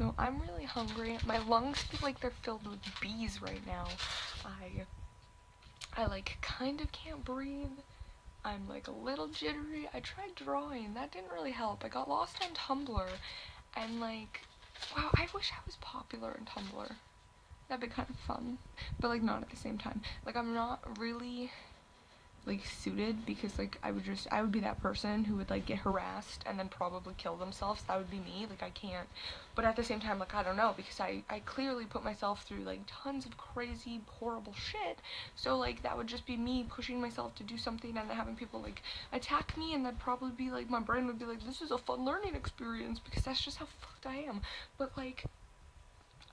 So I'm really hungry. My lungs feel like they're filled with bees right now. I like kind of can't breathe. I'm like a little jittery. I tried drawing. That didn't really help. I got lost on Tumblr and like, wow, I wish I was popular in Tumblr. That'd be kind of fun, but like not at the same time. Like I'm not really like suited because like I would be that person who would like get harassed and then probably kill themselves. That would be me. Like I can't, but at the same time, like I don't know, because I clearly put myself through like tons of crazy horrible shit, so like that would just be me pushing myself to do something and then having people like attack me, and that'd probably be like, my brain would be like, this is a fun learning experience, because that's just how fucked I am. But like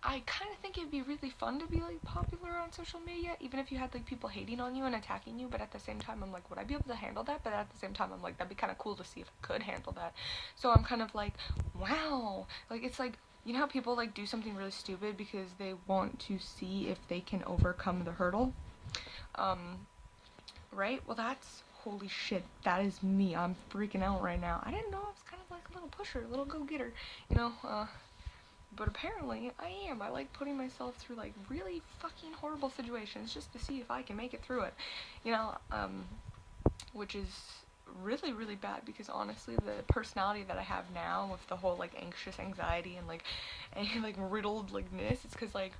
I kind of think it'd be really fun to be like popular on social media, even if you had like people hating on you and attacking you, but at the same time I'm like, would I be able to handle that? But at the same time I'm like, that'd be kind of cool to see if I could handle that. So I'm kind of like, wow, like it's like, you know how people like do something really stupid because they want to see if they can overcome the hurdle, right? Well, that's, holy shit, that is me. I'm freaking out right now. I didn't know I was kind of like a little pusher, a little go-getter, you know. But apparently I am. I like putting myself through like really fucking horrible situations just to see if I can make it through it, you know, which is really, really bad, because honestly the personality that I have now with the whole like anxious anxiety and like riddled likeness, it's because like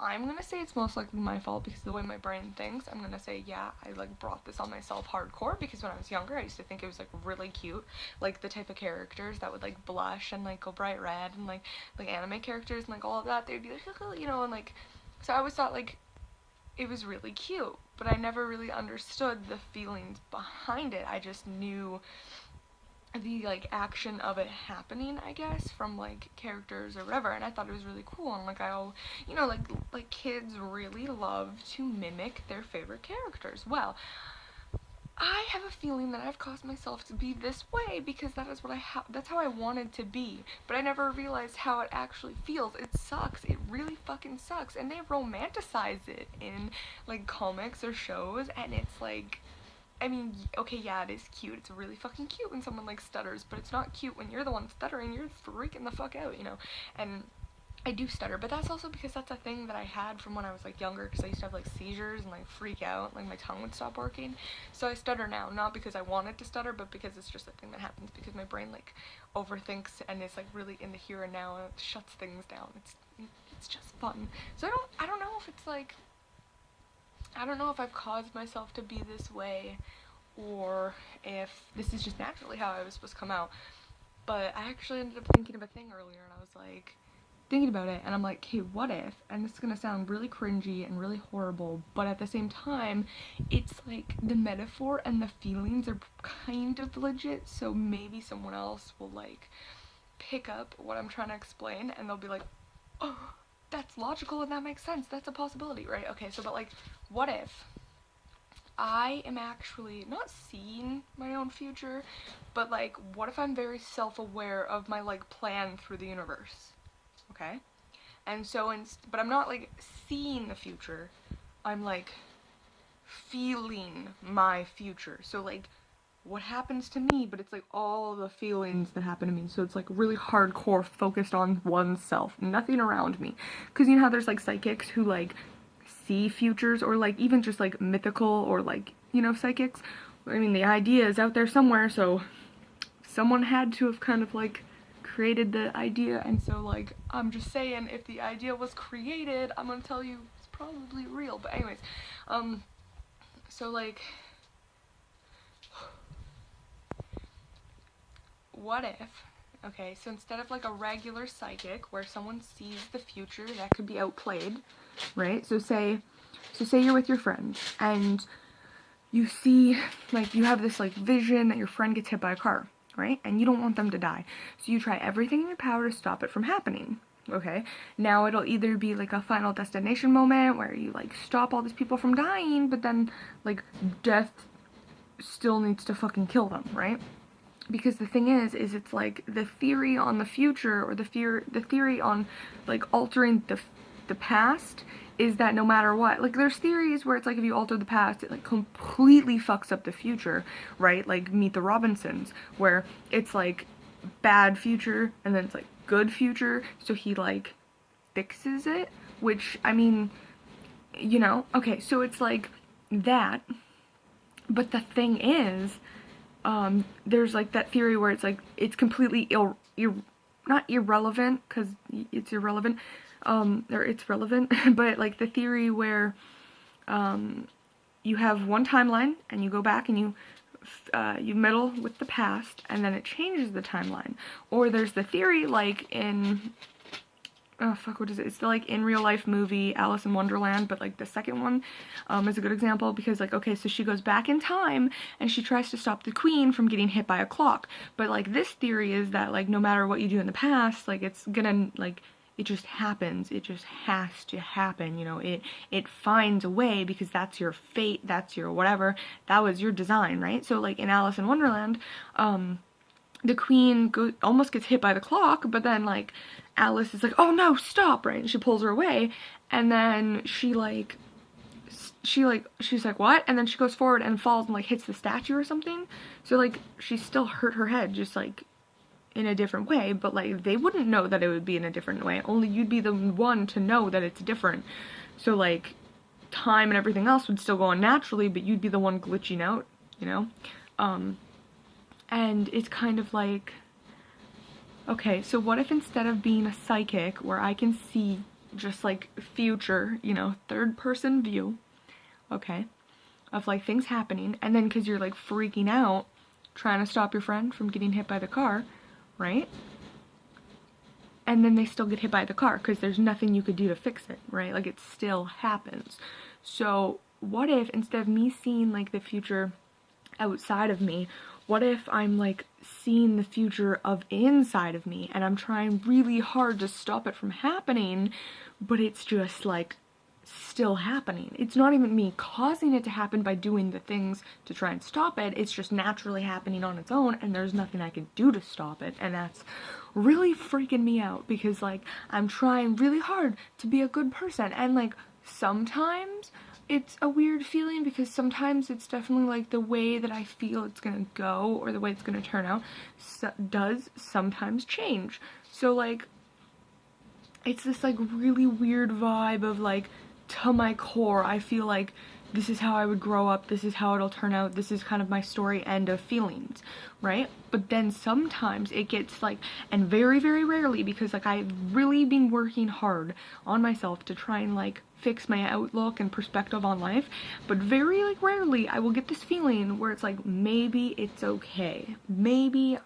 I'm gonna say it's most likely my fault because of the way my brain thinks. I'm gonna say, yeah, I like brought this on myself hardcore, because when I was younger I used to think it was like really cute, like the type of characters that would like blush and like go bright red, and like anime characters and like all of that, they'd be like, you know, and like, so I always thought like it was really cute, but I never really understood the feelings behind it. I just knew the like action of it happening, I guess, from like characters or whatever, and I thought it was really cool. And like you know, like kids really love to mimic their favorite characters. Well, I have a feeling that I've caused myself to be this way because that is what that's how I wanted to be, but I never realized how it actually feels. It sucks. It really fucking sucks. And they romanticize it in like comics or shows, and it's like, I mean, okay, yeah, it is cute. It's really fucking cute when someone like stutters, but it's not cute when you're the one stuttering. You're freaking the fuck out, you know. And I do stutter, but that's also because that's a thing that I had from when I was like younger, because I used to have like seizures and like freak out, like my tongue would stop working. So I stutter now, not because I wanted to stutter, but because it's just a thing that happens because my brain like overthinks and is like really in the here and now, and it shuts things down. It's just fun. So I don't know if it's like, I don't know if I've caused myself to be this way, or if this is just naturally how I was supposed to come out. But I actually ended up thinking of a thing earlier, and I was like, thinking about it, and I'm like, okay, what if, and this is gonna sound really cringy and really horrible, but at the same time, it's like the metaphor and the feelings are kind of legit, so maybe someone else will like pick up what I'm trying to explain, and they'll be like, oh, that's logical and that makes sense, that's a possibility, right? Okay, so but like, what if I am actually not seeing my own future, but like, what if I'm very self-aware of my like plan through the universe? Okay, and so but I'm not like seeing the future, I'm like feeling my future. So like, what happens to me, but it's like all the feelings that happen to me, so it's like really hardcore focused on oneself, nothing around me. Because you know how there's like psychics who like see futures, or like even just like mythical or like, you know, psychics. I mean, the idea is out there somewhere, so someone had to have kind of like created the idea, and so like, I'm just saying, if the idea was created, I'm gonna tell you it's probably real. But anyways, so like, what if, okay, so instead of like a regular psychic where someone sees the future, that could be outplayed, right? So say you're with your friend and you see, like, you have this like vision that your friend gets hit by a car, right? And you don't want them to die. So you try everything in your power to stop it from happening. Okay? Now it'll either be like a final destination moment where you like stop all these people from dying, but then like death still needs to fucking kill them, right? Because the thing is it's like the theory on the future, or the theory on like altering the past, is that no matter what, like there's theories where it's like if you alter the past, it like completely fucks up the future, right? Like Meet the Robinsons, where it's like bad future and then it's like good future, so he like fixes it, which, I mean, you know, okay, so it's like that, but the thing is, there's like that theory where it's like, it's completely not irrelevant, because it's irrelevant, or it's relevant, but like the theory where, you have one timeline, and you go back and you meddle with the past, and then it changes the timeline. Or there's the theory, like in, oh fuck, what is it? It's the like in real life movie Alice in Wonderland, but like the second one is a good example, because like, okay, so she goes back in time and she tries to stop the queen from getting hit by a clock. But like this theory is that like no matter what you do in the past, like it's gonna like, it just happens. It just has to happen, you know. It finds a way, because that's your fate, that's your whatever, that was your design, right? So like in Alice in Wonderland, the queen almost gets hit by the clock, but then like Alice is like, oh no, stop, right? And she pulls her away, and then she's like, what? And then she goes forward and falls and like hits the statue or something. So like she still hurt her head, just like in a different way, but like they wouldn't know that it would be in a different way. Only you'd be the one to know that it's different. So like time and everything else would still go on naturally, but you'd be the one glitching out, you know? And it's kind of like, okay, so what if instead of being a psychic where I can see just like future, you know, third person view, okay, of like things happening, and then because you're like freaking out trying to stop your friend from getting hit by the car, right? And then they still get hit by the car because there's nothing you could do to fix it, right? Like it still happens. So what if instead of me seeing like the future outside of me, what if I'm like seeing the future of inside of me, and I'm trying really hard to stop it from happening, but it's just like still happening. It's not even me causing it to happen by doing the things to try and stop it. It's just naturally happening on its own, and there's nothing I can do to stop it. And that's really freaking me out, because like I'm trying really hard to be a good person, and like sometimes it's a weird feeling, because sometimes it's definitely like the way that I feel it's gonna go, or the way it's gonna turn out, does sometimes change. So like it's this like really weird vibe of like, to my core, I feel like this is how I would grow up, this is how it'll turn out, this is kind of my story, end of feelings, right? But then sometimes it gets like, and very, very rarely, because like I've really been working hard on myself to try and like fix my outlook and perspective on life, but very like rarely I will get this feeling where it's like, maybe it's okay, maybe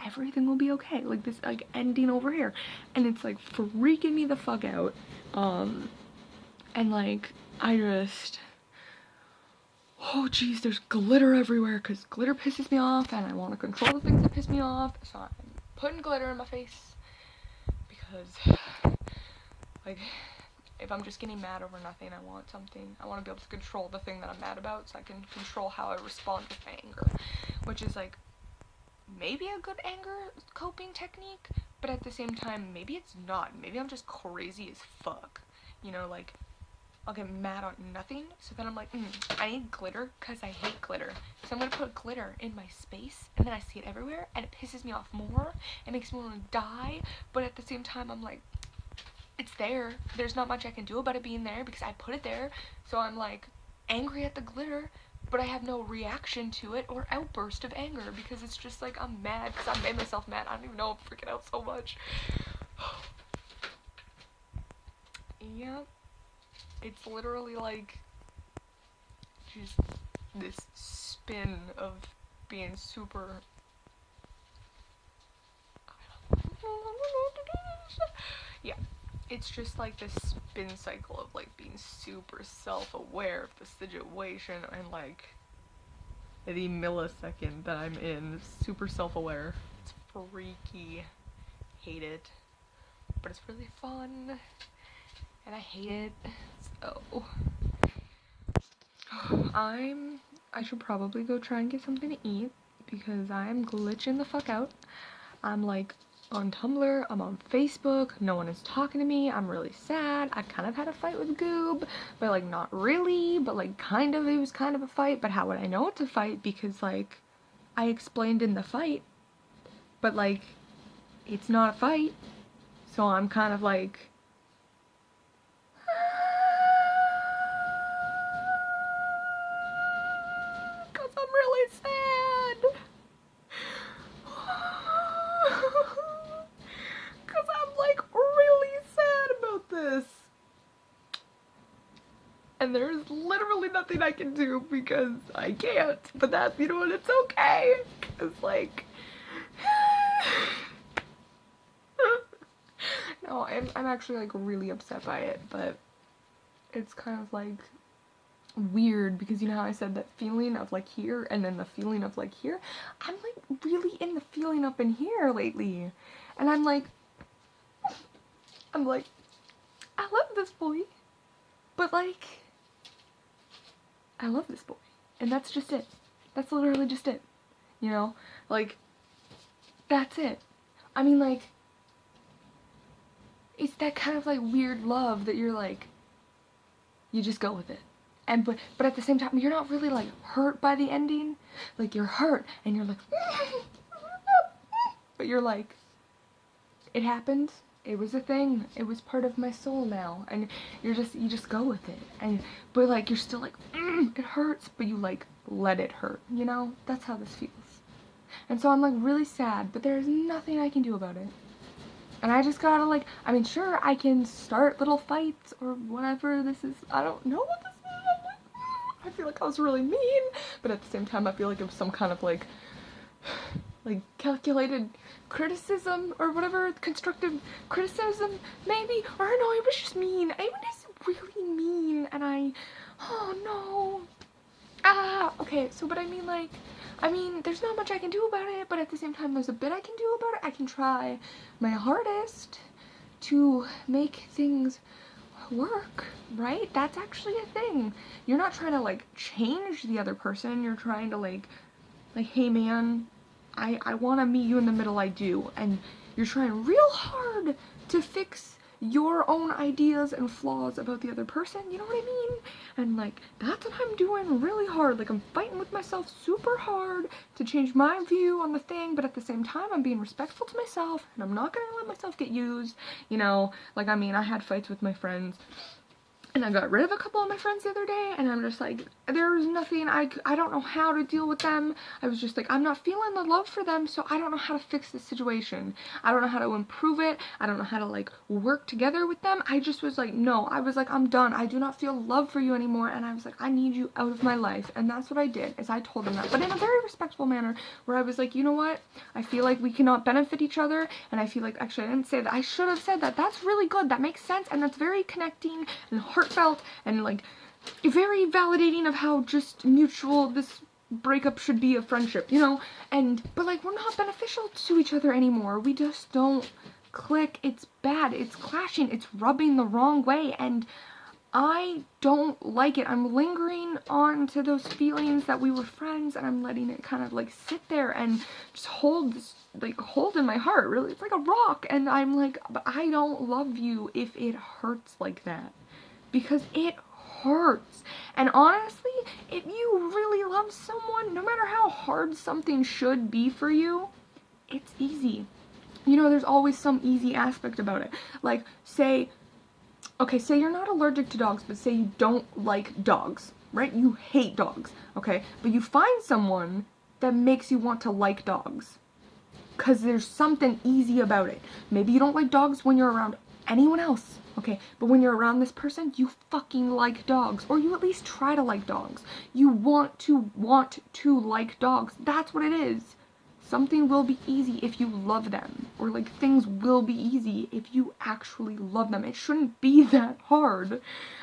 everything will be okay, like this like ending over here, and it's like freaking me the fuck out. And like I just, oh geez, there's glitter everywhere, because glitter pisses me off, and I want to control the things that piss me off, so I'm putting glitter in my face, because like if I'm just getting mad over nothing, I want something. I want to be able to control the thing that I'm mad about, so I can control how I respond with my anger, which is like maybe a good anger coping technique, but at the same time maybe it's not. Maybe I'm just crazy as fuck, you know, like I'll get mad on nothing, so then I'm like, I need glitter because I hate glitter. So I'm going to put glitter in my space, and then I see it everywhere, and it pisses me off more. It makes me want to die, but at the same time, I'm like, it's there. There's not much I can do about it being there because I put it there. So I'm like angry at the glitter, but I have no reaction to it or outburst of anger, because it's just like I'm mad because I made myself mad. I don't even know I'm freaking out so much. Yeah. It's literally like just this spin of being super, yeah, it's just like this spin cycle of like being super self-aware of the situation, and like the millisecond that I'm in, super self-aware. It's freaky. Hate it, but it's really fun, and I hate it. So I should probably go try and get something to eat, because I'm glitching the fuck out. I'm like on Tumblr, I'm on Facebook, no one is talking to me, I'm really sad. I kind of had a fight with Goob, but like not really, but like kind of, it was kind of a fight. But how would I know it's a fight? Because like I explained in the fight, but like it's not a fight. So I'm kind of like, because I'm really sad. Because I'm like really sad about this. And there's literally nothing I can do because I can't. But that's, you know what, it's okay. Because like, no, I'm actually like really upset by it, but it's kind of like weird because you know how I said that feeling of like here and then the feeling of like here? I'm like really in the feeling up in here lately. And I'm like, I love this boy, but like, I love this boy. And that's just it. That's literally just it. You know? Like, that's it. I mean, like, it's that kind of like weird love that you're like, you just go with it. And but at the same time, you're not really like hurt by the ending. Like, you're hurt and you're like, but you're like, it happened. It was a thing. It was part of my soul now. And you just go with it. And but like you're still like, it hurts, but you like let it hurt, you know? That's how this feels. And so I'm like really sad, but there's nothing I can do about it. And I just gotta like, I mean, sure, I can start little fights or whatever this is. I don't know what this is. I'm like, I feel like I was really mean, but at the same time I feel like it was some kind of like calculated criticism or whatever, constructive criticism maybe, or no, it was just mean. It was really mean, and oh no. Okay, so but I mean there's not much I can do about it, but at the same time there's a bit I can do about it. I can try my hardest to make things work, right? That's actually a thing. You're not trying to like change the other person, you're trying to like hey man, I want to meet you in the middle, I do, and you're trying real hard to fix your own ideas and flaws about the other person, you know what I mean? And like, that's what I'm doing really hard. Like, I'm fighting with myself super hard to change my view on the thing, but at the same time, I'm being respectful to myself, and I'm not gonna let myself get used, you know? Like, I mean, I had fights with my friends, and I got rid of a couple of my friends the other day, and I'm just like, there's nothing, I don't know how to deal with them. I was just like, I'm not feeling the love for them, so I don't know how to fix this situation. I don't know how to improve it. I don't know how to, like, work together with them. I just was like, no. I was like, I'm done. I do not feel love for you anymore, and I was like, I need you out of my life, and that's what I did, is I told them that, but in a very respectful manner, where I was like, you know what? I feel like we cannot benefit each other, and I feel like, actually, I didn't say that. I should have said that. That's really good. That makes sense, and that's very connecting and heartfelt and like very validating of how just mutual this breakup should be of friendship, you know? And but like, we're not beneficial to each other anymore. We just don't click. It's bad. It's clashing. It's rubbing the wrong way, and I don't like it. I'm lingering on to those feelings that we were friends, and I'm letting it kind of like sit there and just hold this, like hold in my heart, really. It's like a rock, and I'm like, but I don't love you if it hurts like that. Because it hurts. And honestly, if you really love someone, no matter how hard something should be for you, it's easy. You know, there's always some easy aspect about it. Like, say you're not allergic to dogs, but say you don't like dogs, right? You hate dogs, okay? But you find someone that makes you want to like dogs. Because there's something easy about it. Maybe you don't like dogs when you're around anyone else. Okay, but when you're around this person, you fucking like dogs, or you at least try to like dogs. You want to like dogs. That's what it is. Something will be easy if you love them, or like things will be easy if you actually love them. It shouldn't be that hard.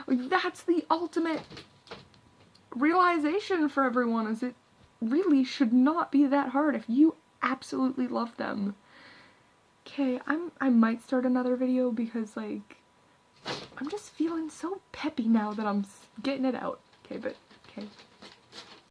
Like, that's the ultimate realization for everyone, is it really should not be that hard if you absolutely love them. Okay, I might start another video because like, I'm just feeling so peppy now that I'm getting it out. Okay, but, okay.